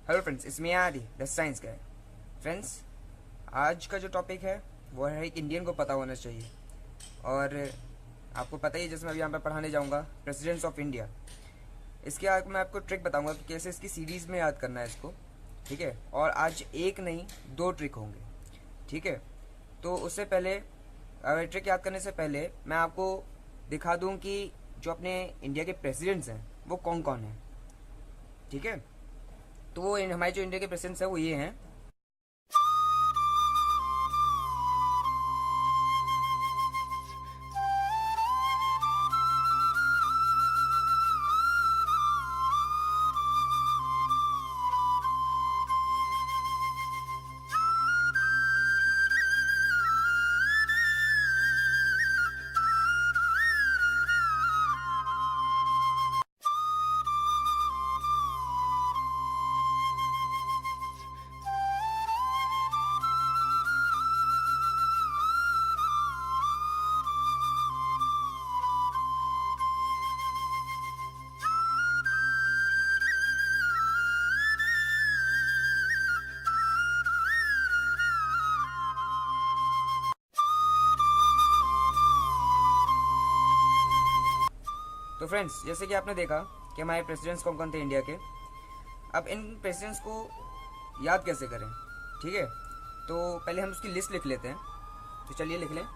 Hello friends, इसमें आदि the science guy. Friends, आज का जो टॉपिक है वो है एक इंडियन को पता होना चाहिए। और आपको पता ही है, जैसे मैं अभी यहाँ पर पढ़ाने जाऊँगा प्रेसिडेंट्स ऑफ इंडिया। इसके आगे मैं आपको ट्रिक बताऊँगा कि कैसे इसकी सीरीज़ में याद करना है इसको। ठीक है, और आज एक नहीं दो ट्रिक होंगे। ठीक है, तो उससे पहले ट्रिक याद करने से पहले मैं आपको दिखा दूँ कि जो अपने इंडिया के प्रेसिडेंट्स हैं वो कौन कौन हैं। ठीक है, तो वो हमारे जो इंडिया के प्रेसिडेंट्स हैं वो ये हैं। तो फ्रेंड्स, जैसे कि आपने देखा कि हमारे प्रेसिडेंट्स कौन कौन थे इंडिया के। अब इन प्रेसिडेंट्स को याद कैसे करें? ठीक है, तो पहले हम उसकी लिस्ट लिख लेते हैं। तो चलिए लिख लें।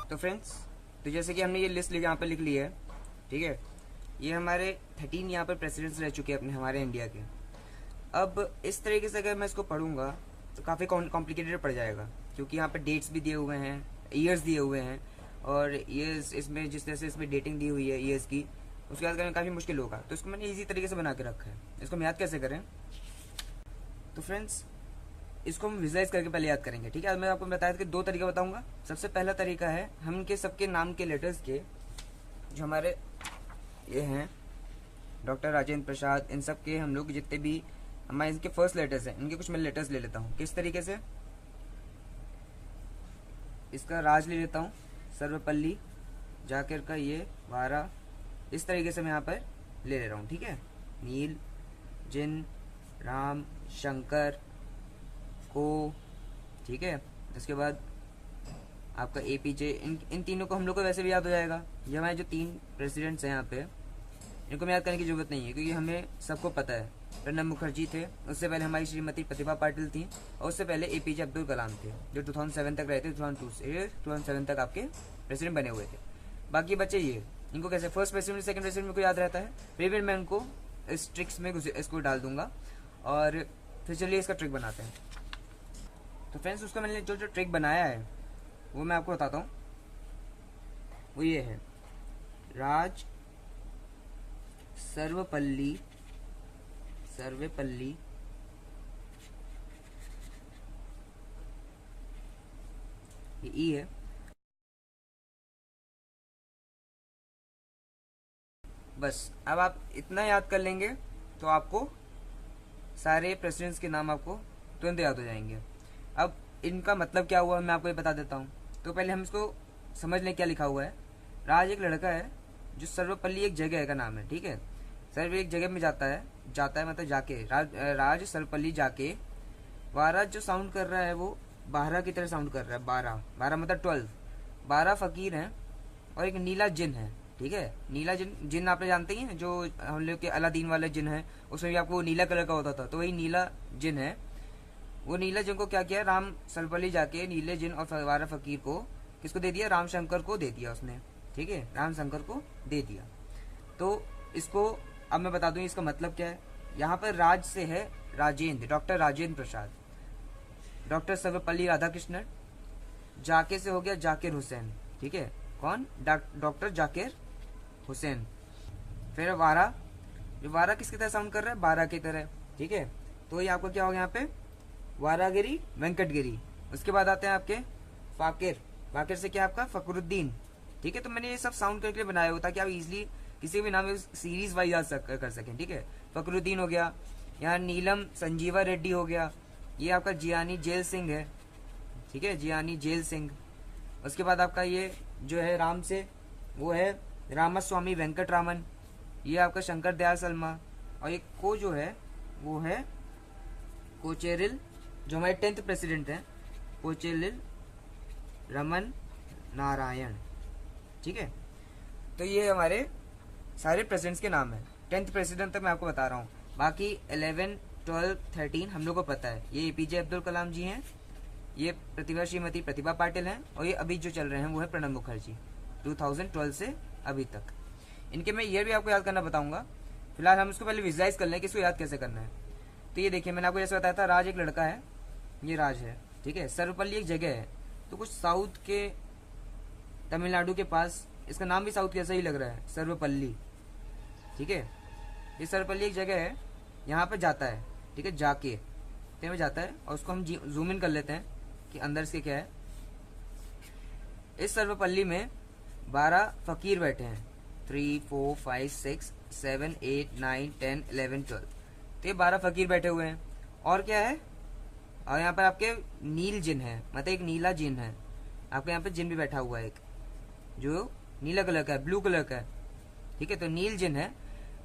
तो फ्रेंड्स, तो जैसे कि हमने ये लिस्ट यहाँ पे लिख ली है। ठीक है, ये हमारे 13 यहाँ पर प्रेसिडेंट्स रह चुके हैं अपने हमारे इंडिया के। अब इस तरीके से अगर मैं इसको पढ़ूंगा तो काफ़ी कॉम्प्लिकेटेड पड़ जाएगा, क्योंकि यहाँ पे डेट्स भी दिए हुए हैं, ईयर्स दिए हुए हैं। और ईयर्स इसमें जिस तरह से इसमें डेटिंग दी हुई है ईयर्स की, उसको याद करना काफ़ी मुश्किल होगा। तो इसको मैंने इजी तरीके से बना के रखा है। इसको हम याद कैसे करें? तो फ्रेंड्स, इसको हम विजुलाइज करके पहले याद करेंगे। ठीक है, मैं आपको बताया था कि दो तरीका बताऊंगा। सबसे पहला तरीका है हम इनके सबके नाम के लेटर्स के, जो हमारे ये हैं डॉक्टर राजेंद्र प्रसाद, इन सब के हम लोग जितने भी हमारे इनके फर्स्ट लेटर्स हैं, इनके कुछ मैं लेटर्स ले लेता हूँ। किस तरीके से? इसका राज ले लेता हूँ, सर्वपल्ली, जाकिर का ये वारा, इस तरीके से मैं यहाँ पर ले ले रहा हूँ। ठीक है, नील, जिन, राम, शंकर, को। ठीक है, उसके बाद आपका एपीजे। इन तीनों को हम लोग को वैसे भी याद हो जाएगा। ये हमारे जो 3 प्रेसिडेंट्स हैं यहाँ पे, इनको मैं याद करने की जरूरत नहीं है, क्योंकि हमें सबको पता है। प्रणब मुखर्जी थे, उससे पहले हमारी श्रीमती प्रतिभा पाटिल थी, और उससे पहले एपीजे अब्दुल कलाम थे, जो 2007 तक रहे थे। 2002 से 2007 तक आपके प्रेसिडेंट बने हुए थे। बाकी बच्चे ये, इनको कैसे फर्स्ट प्रेसिडेंट सेकंड प्रेसिडेंट में को याद रहता है, फिर भी मैं उनको इस ट्रिक्स में इसको डाल दूंगा। और फिर चलिए इसका ट्रिक बनाते हैं। तो फ्रेंड्स, उसका मैंने जो जो ट्रिक बनाया है वो मैं आपको बताता हूँ। वो ये है, राज, सर्वपल्ली, सर्वेपल्ली, ये ई है। बस अब आप इतना याद कर लेंगे तो आपको सारे प्रेसिडेंट्स के नाम आपको तुरंत याद हो जाएंगे। अब इनका मतलब क्या हुआ मैं आपको ये बता देता हूँ। तो पहले हम इसको समझ लें क्या लिखा हुआ है। राज एक लड़का है, जो सर्वपल्ली एक जगह का नाम है। ठीक है, सर्व एक जगह में जाता है मतलब जाके, राज सर्वपल्ली जाके। बारह जो साउंड कर रहा है वो 12 की तरह साउंड कर रहा है। 12 12 मतलब 12। 12 फकीर हैं और एक नीला जिन है। ठीक है, नीला जिन, जिन आपने जानते ही हैं, जो हम लोग के अलादीन वाले जिन है, उसमें भी आपको नीला कलर का होता था, तो वही नीला जिन है। वो नीला जिन को क्या किया, राम सर्वपल्ली जाके नीले जिन और 12 फकीर को किसको दे दिया? राम शंकर को दे दिया उसने। ठीक है, राम शंकर को दे दिया। तो इसको अब मैं बता दूं इसका मतलब क्या है। यहाँ पर राज से है राजेंद्र, डॉक्टर राजेंद्र प्रसाद। डॉक्टर सर्वपल्ली राधाकृष्णन। जाके से हो गया जाकिर हुसैन। ठीक है, कौन? डॉक्टर जाकिर हुसैन। फिर वारा, जो वारा किसकी तरह साउंड कर रहा है? 12 की तरह। ठीक है, तो ये आपको क्या होगा यहाँ पे? वारागिरी, वेंकटगिरी। उसके बाद आते हैं आपके फाकिर। वाकिर से क्या आपका फकरुद्दीन। ठीक है, तो मैंने ये सब साउंड करके बनाया हो ताकि आप इजीली किसी भी नाम में सीरीज वाइज याद कर सकें। ठीक है, फकरुद्दीन हो गया, यहाँ नीलम संजीवा रेड्डी हो गया, ये आपका जियानी जेल सिंह है। ठीक है, जियानी जेल सिंह। उसके बाद आपका ये जो है राम से, वो है रामास्वामी वेंकट रामन, ये आपका शंकर दयाल शर्मा। और एक को जो है वो है कोचेरिल, जो हमारे 10th प्रेसिडेंट हैं, कोचेरिल रमन नारायण। ठीक है, तो ये हमारे सारे प्रेसिडेंट्स के नाम है। 10th प्रेसिडेंट तक मैं आपको बता रहा हूँ, बाकी 11, 12, 13 हम लोग को पता है। ये एपीजे अब्दुल कलाम जी हैं, ये प्रतिभा श्रीमती प्रतिभा पाटिल हैं, और ये अभी जो चल रहे हैं वो है प्रणब मुखर्जी 2012 से अभी तक। इनके मैं ईयर भी आपको याद करना बताऊंगा। फिलहाल हम इसको पहले विजुलाइज कर लें कि इसको याद कैसे करना है। तो ये देखिए, मैंने आपको जैसे बताया था, राज एक लड़का है, ये राज है। ठीक है, सर्वपल्ली एक जगह है, तो कुछ साउथ के तमिलनाडु के पास, इसका नाम भी साउथ के जैसा ही लग रहा है, सर्वपल्ली। ठीक है, ये सर्वपल्ली एक जगह है, यहाँ पर जाता है। ठीक है, जाके में जाता है, और उसको हम जूम इन कर लेते हैं कि अंदर से क्या है। इस सर्वपल्ली में 12 फकीर बैठे हैं, 3, 4, 5, 6, 7, 8, 9, 10, 11, 12। तो ये 12 फकीर बैठे हुए हैं। और क्या है, और यहाँ पर आपके नील जिन है, मतलब एक नीला जिन है। आपके यहाँ पे जिन भी बैठा हुआ है एक, जो नीला कलर का है, ब्लू कलर का है। ठीक है, तो नील जिन है।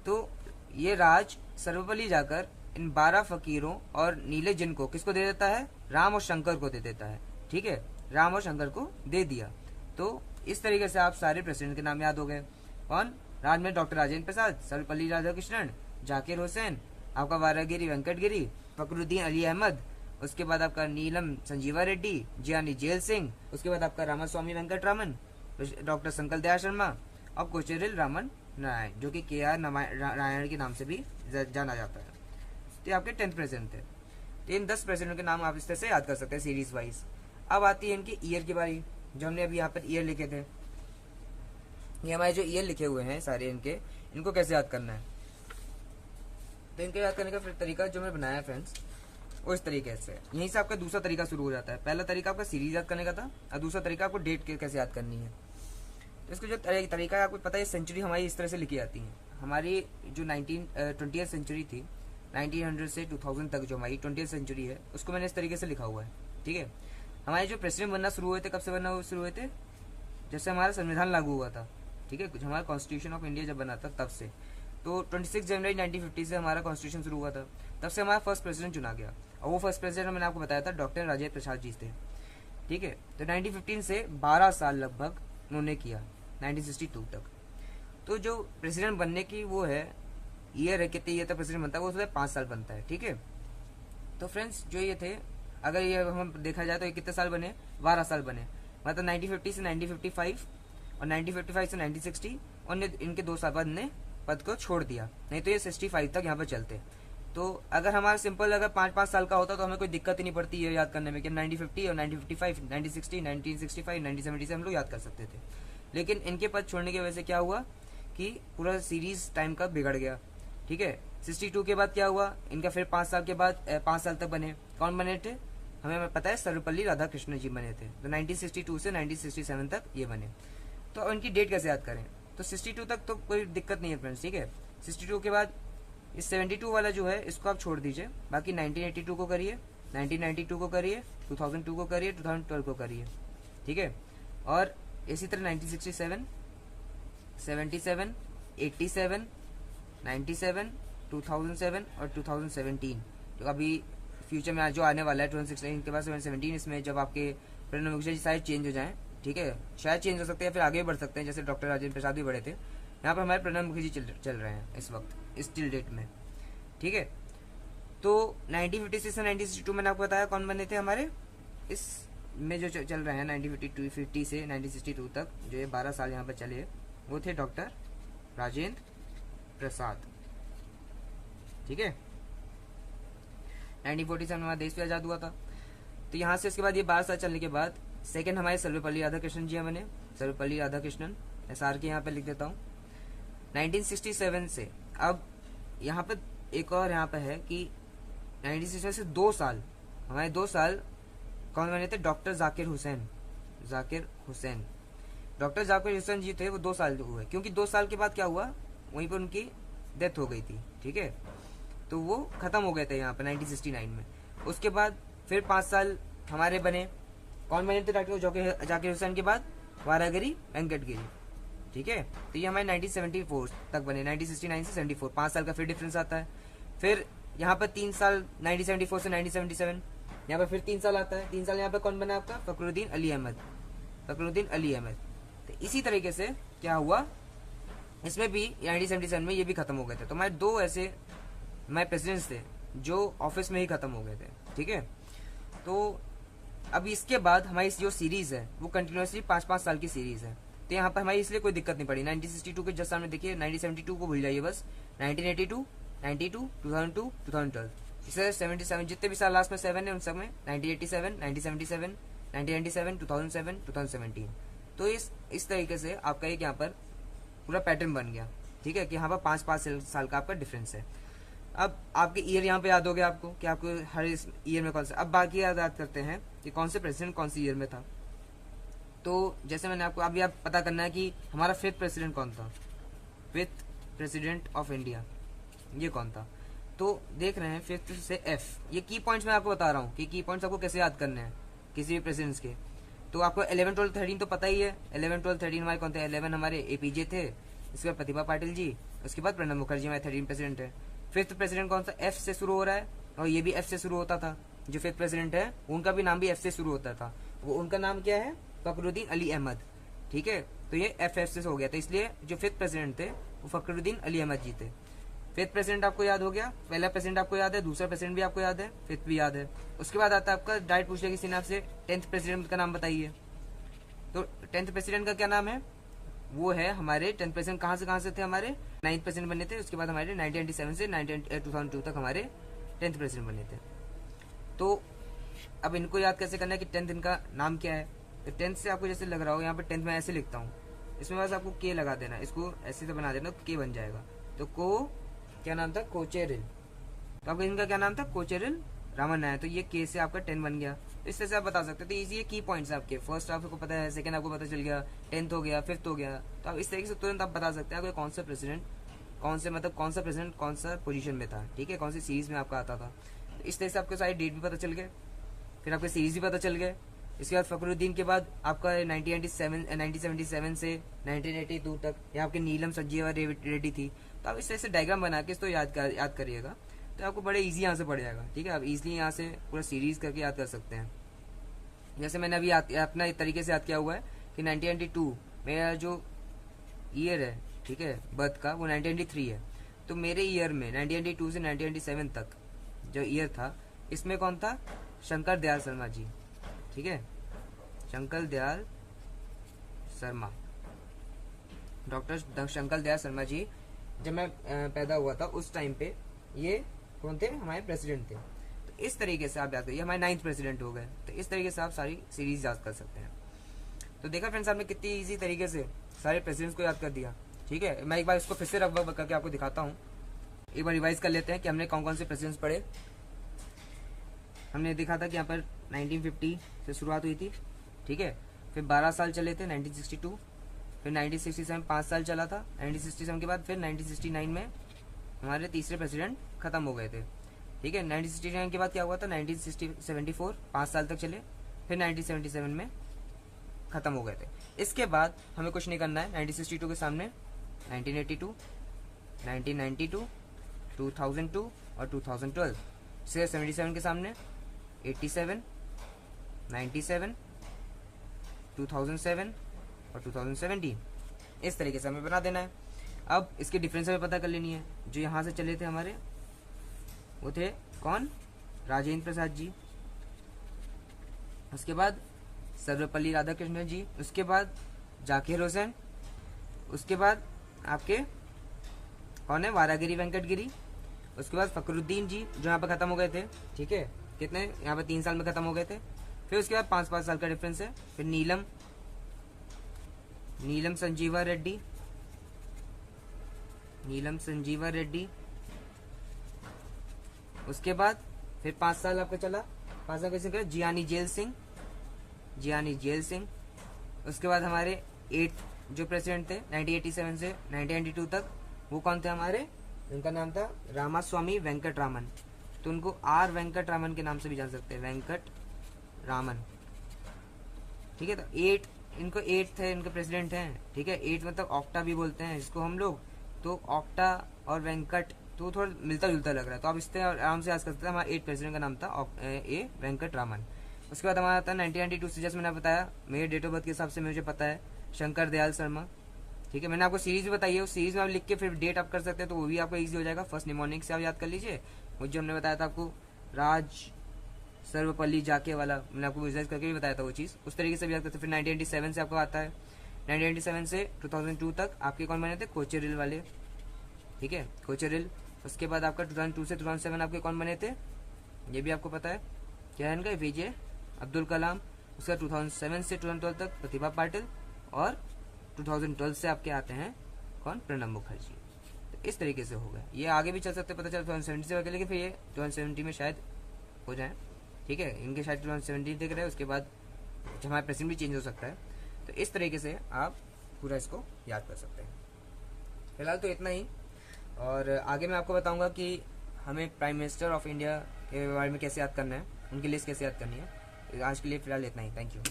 तो ये राज सर्वपल्ली जाकर इन 12 फकीरों और नीले जिन को किसको दे देता है, राम और शंकर को दे देता है। ठीक है, राम और शंकर को दे दिया। तो इस तरीके से आप सारे प्रेसिडेंट के नाम याद हो गए। कौन, राज में डॉक्टर राजेंद्र प्रसाद, सर्वपल्ली राधाकृष्णन, जाकिर हुसैन, आपका वारागिरी वेंकटगिरी, फकरुद्दीन अली अहमद, उसके बाद आपका नीलम संजीवा रेड्डी, जियानी जेल सिंह, उसके बाद आपका रामास्वामी वेंकट रामन, डॉक्टर शंकर दयाल शर्मा, और कोचेरिल रामन नारायण, जो कि KR नारायण के नाम से भी जाना जाता है। तो आपके 10th प्रेसिडेंट थे। तो इन 10 प्रेसिडेंट के नाम आप इस तरह से याद कर सकते हैं सीरीज वाइज। अब आती है इनकी ईयर की बारी, जो हमने अभी यहाँ पर ईयर लिखे थे। ये हमारे जो ईयर लिखे हुए हैं सारे इनके, इनको कैसे याद करना है। तो इनके याद करने का फिर तरीका जो मैंने बनाया फ्रेंड्स, वो इस तरीके से, यहीं से आपका दूसरा तरीका शुरू हो जाता है। पहला तरीका आपका सीरीज याद करने का था, और दूसरा तरीका आपको डेट कैसे याद करनी है। तो इसका जो तरीका है, आपको पता है सेंचुरी हमारी इस तरह से लिखी जाती है। हमारी जो 20th सेंचुरी थी, 1900 से 2000 तक जो हमारी 20th सेंचुरी है, उसको मैंने इस तरीके से लिखा हुआ है। ठीक है, हमारे जो प्रेसिडेंट बनना शुरू हुए थे, कब से बनना शुरू हुए थे, जैसे हमारा संविधान लागू हुआ था। ठीक है, हमारा कॉन्स्टिट्यूशन ऑफ इंडिया जब बना था तब से। तो 26 जनवरी 1950 से हमारा कॉन्स्टिट्यूशन शुरू हुआ था, तब से हमारा फर्स्ट प्रेसिडेंट चुना गया। और वो फर्स्ट प्रेसिडेंट मैंने आपको बताया था डॉक्टर राजेंद्र प्रसाद जी थे। ठीक है, तो 1915 से 12 साल लगभग उन्होंने किया, 1962 तक। तो जो प्रेसिडेंट बनने की वो है ईयर है, कितने ईयर तक प्रेसिडेंट बनता है, वो उसमें 5 साल बनता है। ठीक है, तो फ्रेंड्स जो ये थे, अगर ये हम देखा जाए तो ये कितने साल बने, 12 साल बने। मतलब 1950 से 1955 और 1955 से 1960, और इनके 2 साल बाद ने पद को छोड़ दिया, नहीं तो ये 65 तक यहाँ पर चलते। तो अगर हमारा सिंपल अगर 5-5 साल का होता तो हमें कोई दिक्कत ही नहीं पड़ती ये याद करने में कि 1950 और 1955, 1960, 1965, 1970 से हम लोग याद कर सकते थे। लेकिन इनके पद छोड़ने की वजह से क्या हुआ कि पूरा सीरीज टाइम का बिगड़ गया। ठीक है, 62 के बाद क्या हुआ, इनका फिर 5 साल के बाद 5 साल तक बने। कौन बने थे, हमें पता है, सर्वपल्ली राधाकृष्णन जी बने थे। तो 1962 से 1967 तक ये बने। तो इनकी डेट कैसे याद करें, तो 62 तक तो कोई दिक्कत नहीं है फ्रेंड्स। ठीक है, 62 के बाद इस 72 वाला जो है इसको आप छोड़ दीजिए, बाकी 1982 को करिए, 1992 को करिए, 2002 को करिए, 2012 को करिए। ठीक है, और इसी तरह 1967, 77, 87, 97, 2007 और 2017, तो अभी फ्यूचर में जो आने वाला है 2016 के बाद 2017, इसमें जब आपके प्रणब मुखर्जी शायद चेंज हो जाएं। ठीक है, शायद चेंज हो सकते हैं, फिर आगे भी बढ़ सकते हैं, जैसे डॉक्टर राजेंद्र प्रसाद भी बढ़े थे। यहाँ पर हमारे प्रणब मुखर्जी चल रहे हैं इस वक्त, इस टिल डेट में। ठीक है, तो 1956 से 1962 मैंने आपको बताया कौन बने थे हमारे, इस में जो चल रहे हैं 1950 से 1962 तक, जो ये 12 साल यहाँ पर चले, वो थे डॉक्टर राजेंद्र प्रसाद। ठीक है, 1947 में हमारा देश भी आज़ाद हुआ था। तो यहाँ से इसके बाद ये 12 साल चलने के बाद सेकंड हमारे सर्वपल्ली राधाकृष्णन जी बने, सर्वपल्ली राधाकृष्णन, SR के यहाँ पे लिख देता हूँ। 1967 से अब यहाँ पर एक और यहाँ पे है कि 1967 से 2 साल, हमारे 2 साल कौन बने थे, डॉक्टर जाकिर हुसैन। जाकिर हुसैन। डॉक्टर जाकिर हुसैन जी थे, वो 2 साल हुए, क्योंकि 2 साल के बाद क्या हुआ, वहीं पर उनकी डेथ हो गई थी। ठीक है, तो वो खत्म हो गए थे यहाँ पर 1969 में। उसके बाद फिर 5 साल हमारे बने, कौन बने थे डॉक्टर जाकिर हुसैन के बाद, वारागिरी वेंकटगिरी। ठीक है, तो ये हमारे 1974 तक बने, 1969 से 74, 5 साल का फिर डिफरेंस आता है। फिर यहाँ पर 3 साल 1974 से 1977, यहाँ पर फिर 3 साल आता है। 3 साल यहाँ पर कौन बना आपका, फखरुद्दीन अली अहमद, फखरुद्दीन अली अहमद। तो इसी तरीके से क्या हुआ, इसमें भी 1977 में ये भी खत्म हो गए थे। तो हमारे 2 ऐसे हमारे प्रेसिडेंट्स थे जो ऑफिस में ही खत्म हो गए थे। ठीक है, तो अब इसके बाद हमारी जो सीरीज है वो कंटिन्यूसली 5-5 साल की सीरीज है। तो यहाँ पर हमारी इसलिए कोई दिक्कत नहीं पड़ी। 1962 के जस्ट सामने देखिए, 1972 को भूल जाइए बस, 1982, 92, 2002, 2012, इसे 77 जितने भी साल लास्ट में 7 है उन सब में 1987, 1977, 1997, 2007, 2017। तो इस तरीके से आपका एक यहाँ पर पूरा पैटर्न बन गया। ठीक है, कि यहाँ पर 5-5 साल का आपका डिफरेंस है। अब आपके ईयर यहाँ पे याद हो गया आपको कि आपको हर इस ईयर में कौन सा। अब बाकी याद करते हैं कि कौन से प्रेसिडेंट कौन सी ईयर में था। तो जैसे मैंने आपको अभी आप पता करना है कि हमारा 5th प्रेसिडेंट कौन था, 5th प्रेसिडेंट ऑफ इंडिया ये कौन था। तो देख रहे हैं 5th से F, ये की पॉइंट्स मैं आपको बता रहा हूँ कि की पॉइंट्स आपको कैसे याद करने हैं किसी भी प्रेसिडेंट्स के। तो आपको 11, 12, 13 तो पता ही है। 11, 12, 13 हमारे कौन थे, 11 हमारे APJ थे, इसके बाद प्रतिभा पाटिल जी, उसके बाद प्रणब मुखर्जी हमारे 13 प्रेसिडेंट है। 5th प्रेसिडेंट कौन सा, F से शुरू हो रहा है, और ये भी F से शुरू होता था। जो 5th प्रेसिडेंट है उनका भी नाम भी F से शुरू होता था, वो उनका नाम क्या है, फखरुद्दीन अली अहमद। ठीक है, तो ये FF से हो गया था, इसलिए जो 5th प्रेसिडेंट थे वो फखरुद्दीन अली अहमद जी थे। 5th प्रेसिडेंट आपको याद हो गया, पहला प्रेसिडेंट आपको याद है, दूसरा प्रेसिडेंट भी आपको याद है, 5th भी याद है। उसके बाद आता है आपका डायरेक्ट पूछ लिया किसी ने आपसे 10th प्रेसिडेंट का नाम बताइए। तो 10th प्रेसिडेंट का क्या नाम है, वो है हमारे 10th प्रेसिडेंट कहाँ से थे, हमारे 9th प्रेसिडेंट बने थे। उसके बाद हमारे 1997 से 2002 तक हमारे 10th प्रेसिडेंट बने थे। तो अब इनको याद कैसे करना है कि 10th इनका नाम क्या है। तो 10th से आपको जैसे लग रहा हो, यहाँ पर 10th मैं ऐसे लिखता हूँ, इसमें बस आपको के लगा देना, इसको ऐसे से बना देना तो के बन जाएगा। तो क्या नाम था, कोचेरिल। तो आपका इनका क्या नाम था, कोचेरिल रामनायक। तो ये के से आपका 10 बन गया। तो इस तरह से आप बता सकते हो। तो इजी है की पॉइंट्स आपके, फर्स्ट आपको पता है, सेकंड आपको पता चल गया, 10th हो गया, 5th हो गया। तो आप इस तरीके से तुरंत आप बता सकते हैं कौन सा प्रेसिडेंट कौन सा पोजीशन में था। ठीक है, कौन सी सीरीज में आपका आता था। तो इस तरह से आपको सारे डेट भी पता चल गए, फिर आपके सीरीज भी पता चल गए। इसके बाद फखरुद्दीन के बाद आपका 1977 से 1982 तक ये आपके नीलम संजीवा रेड्डी थी। तो आप इस तरह से डायग्राम बना के इसको याद करिएगा, तो आपको बड़े इजी यहाँ से पड़ जाएगा। ठीक है, आप इजीली यहाँ से पूरा सीरीज करके याद कर सकते हैं। जैसे मैंने अभी अपना एक तरीके से याद किया हुआ है कि 1992 मेरा जो ईयर है, ठीक है, बर्थ का, वो 1993 है। तो मेरे ईयर में 1992 से 1997 तक जो ईयर था, इसमें कौन था, शंकर दयाल शर्मा जी। ठीक है, शंकर दयाल शर्मा, डॉक्टर शंकर दयाल शर्मा जी, जब मैं पैदा हुआ था उस टाइम पे ये कौन थे, हमारे प्रेसिडेंट थे। तो इस तरीके से आप याद करिए, हमारे 9th प्रेसिडेंट हो गए। तो इस तरीके से आप सारी सीरीज याद कर सकते हैं। तो देखा फ्रेंड्स, आपने कितनी इजी तरीके से सारे प्रेसिडेंट्स को याद कर दिया। ठीक है, मैं एक बार इसको फिर से रब करके आपको दिखाता हूँ। एक बार रिवाइज कर लेते हैं कि हमने कौन कौन से प्रेसिडेंट्स पढ़े। हमने देखा था कि यहाँ पर 1950 से शुरुआत हुई थी। ठीक है, फिर 12 साल चले थे 1962, फिर 1967 5 साल चला था। 1967 के बाद फिर 1969 में हमारे तीसरे प्रेसिडेंट खत्म हो गए थे। ठीक है, 1969 के बाद क्या हुआ था, 1974 5 साल तक चले, फिर 1977 में खत्म हो गए थे। इसके बाद हमें कुछ नहीं करना है। 1962 के सामने 1982, 1992, 2002 और 2012। 77 के सामने 87, 97, 2007 और 2017। इस तरीके से हमें बना देना है। अब इसके डिफरेंस हमें पता कर लेनी है। जो यहाँ से चले थे हमारे, वो थे कौन, राजेंद्र प्रसाद जी, उसके बाद सर्वपल्ली राधाकृष्णन जी, उसके बाद जाकिर हुसैन, उसके बाद आपके कौन है, वारागिरी वेंकटगिरी, उसके बाद फखरुद्दीन जी जो यहाँ पर खत्म हो गए थे। ठीक है, कितने यहाँ पर 3 साल में खत्म हो गए थे। फिर उसके बाद 5-5 साल का डिफरेंस है। फिर नीलम संजीवा रेड्डी, उसके बाद फिर 5 साल आपका चला। 5 साल कैसे, जियानी जेल सिंह, उसके बाद हमारे 8 जो प्रेसिडेंट थे 1987 से 1992 तक, वो कौन थे हमारे, उनका नाम था रामास्वामी वेंकट रामन। तो उनको आर वेंकट रामन के नाम से भी जान सकते हैं, वेंकट रामन। ठीक है, तो 8 इनको 8 थे, इनके प्रेसिडेंट हैं। ठीक है, 8 मतलब ऑक्टा भी बोलते हैं इसको हम लोग। तो ऑक्टा और वेंकट तो थोड़ा मिलता जुलता लग रहा है, तो आप इससे आराम से याद कर सकते हैं। हमारा 8 प्रेसिडेंट का नाम था ए वेंकट रामन। उसके बाद हमारा था 1992 से, जैसे मैंने बताया मेरे डेट ऑफ बर्थ के हिसाब से मुझे पता है, शंकर दयाल शर्मा। ठीक है, मैंने आपको सीरीज बताई है, उस सीरीज में आप लिख के फिर डेट आप कर सकते हैं, तो वो भी आपको ईजी हो जाएगा। फर्स्ट निमोनिक से आप याद कर लीजिए। मुझे जो हमने बताया था आपको राज सर्वपल्ली जाके वाला, मैंने आपको विजुअलाइज करके भी बताया था वो चीज़, उस तरीके से भी याद करते। फिर 1987 से आपको आता है, 1987 से 2002 तक आपके कौन बने थे, कोचेरिल वाले। ठीक है, कोचेरिल। उसके बाद आपका 2002 से 2007 आपके कौन बने थे, ये भी आपको पता है, क्या है इनका, APJ अब्दुल कलाम। उसका 2007 से 2012 तक प्रतिभा पाटिल, और 2012 से आपके आते हैं कौन, प्रणब मुखर्जी। तो इस तरीके से हो गया। ये आगे भी चल सकते, पता चला 2070 से, लेकिन फिर ये 2070 में शायद हो जाए। ठीक है, इनके शायद 2070 दिख रहे हैं, उसके बाद हमारा प्रेसिडेंट भी चेंज हो सकता है। तो इस तरीके से आप पूरा इसको याद कर सकते हैं। फिलहाल तो इतना ही, और आगे मैं आपको बताऊंगा कि हमें प्राइम मिनिस्टर ऑफ इंडिया के बारे में कैसे याद करना है, उनकी लिस्ट कैसे याद करनी है। आज के लिए फिलहाल इतना ही। Thank you.